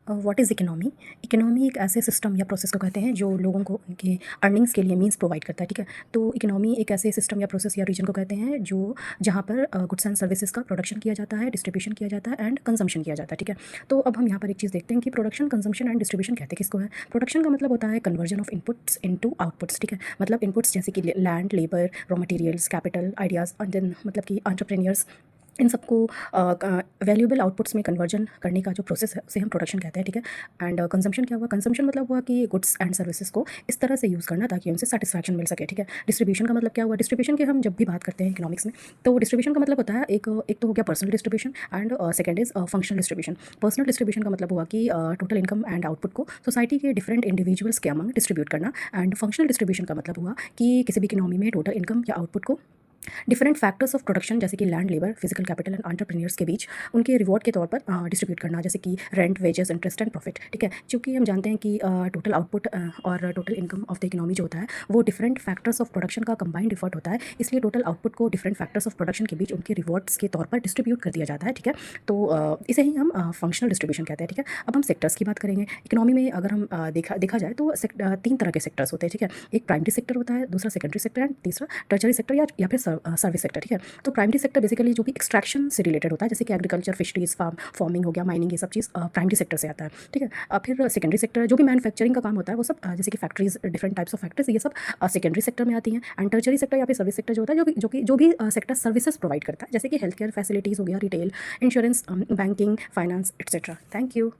What is economy? Economy एक ऐसे system या प्रोसेस को कहते हैं जो लोगों को उनके अर्निंग्स के लिए मीन्स प्रोवाइड करता है, ठीक है। तो इकोनॉमी एक ऐसे सिस्टम या प्रोसेस या रीजन को कहते हैं जो जहाँ पर गुड्स एंड सर्विसेज का प्रोडक्शन किया जाता है, डिस्ट्रीब्यूशन किया जाता है एंड कंजम्पशन किया जाता है, ठीक है। तो अब हम यहाँ पर एक चीज़ देखते हैं कि प्रोडक्शन, कंजम्पशन एंड डिस्ट्रीब्यूशन कहते हैं किसको है। प्रोडक्शन का मतलब होता है conversion of inputs into outputs, ठीक है। मतलब इनपुट्स जैसे कि land, labour, raw materials, capital, ideas and then मतलब कि एंटरप्रेन्योर्स, इन सबको वैल्यूएबल आउटपुट्स में कन्वर्जन करने का जो प्रोसेस है उसे हम प्रोडक्शन कहते हैं, ठीक है। एंड कंजम्पशन क्या हुआ? कंजम्पशन मतलब हुआ कि गुड्स एंड सर्विसेज को इस तरह से यूज़ करना ताकि उनसे सेटिस्फैक्शन मिल सके, ठीक है। डिस्ट्रीब्यूशन का मतलब क्या हुआ? डिस्ट्रीब्यूशन के हम जब भी बात करते हैं इकोनॉमिक्स में, तो डिस्ट्रीब्यूशन का मतलब होता है एक तो हो गया personal distribution and second is functional distribution. Personal distribution का मतलब हुआ कि टोटल इनकम एंड आउटपुट को सोसाइटी के डिफरेंट इंडिविजुअल्स के अमंग डिस्ट्रीब्यूट करना। एंड फंक्शनल डिस्ट्रीब्यूशन का मतलब हुआ कि किसी भी इकोनॉमी में टोटल इनकम या आउटपुट को डिफरेंट फैक्टर्स ऑफ प्रोडक्शन जैसे कि land, labour, physical capital and entrepreneurs के बीच उनके रिवॉर्ड के तौर पर डिस्ट्रीब्यूट करना, जैसे कि rent, wages, interest and profit, ठीक है। क्योंकि हम जानते हैं कि टोटल आउटपुट और total income of the economy जो होता है वो डिफरेंट फैक्टर्स ऑफ प्रोडक्शन का कंबाइंड इफर्ट होता है, इसलिए टोटल आउटपुट को डिफरेंट फैक्टर्स ऑफ प्रोडक्शन के बीच उनके रिवॉर्ड्स के तौर पर डिस्ट्रीब्यूट कर दिया जाता है, ठीक है। तो इसे ही हम फंक्शनल डिस्ट्रीब्यूशन कहते हैं, ठीक है। अब हम सेक्टर्स की बात करेंगे। इकोनॉमी में अगर हम देखा जाए तो तीन तरह के सेक्टर्स होते हैं, ठीक है। एक प्राइमरी सेक्टर होता है, दूसरा सेकेंडरी सेक्टर एंड तीसरा टर्शरी सेक्टर या फिर सर्विस सेक्टर, ठीक है। तो प्राइमरी सेक्टर बेसिकली जो भी एक्सट्रैक्शन से रिलेटेड होता है, जैसे कि एग्रीकल्चर, फिशरीज, फार्मिंग हो गया, माइनिंग, ये सब चीज़ प्राइमरी सेक्टर से आता है, ठीक है। फिर सेकेंडरी सेक्टर जो भी मैन्युफैक्चरिंग का काम होता है वो सब जैसे कि factories, different types of factories, ये सब सेकेंडरी सेक्टर में आती हैं। एंड टर्शरी सेक्टर या फिर सर्विस सेक्टर जो होता है जो भी सेक्टर सर्विसेज प्रोवाइड करता है, जैसे कि हेल्थ केयर फैसिलिटीज़ हो गया, retail, insurance, banking, finance, etcetera. Thank you.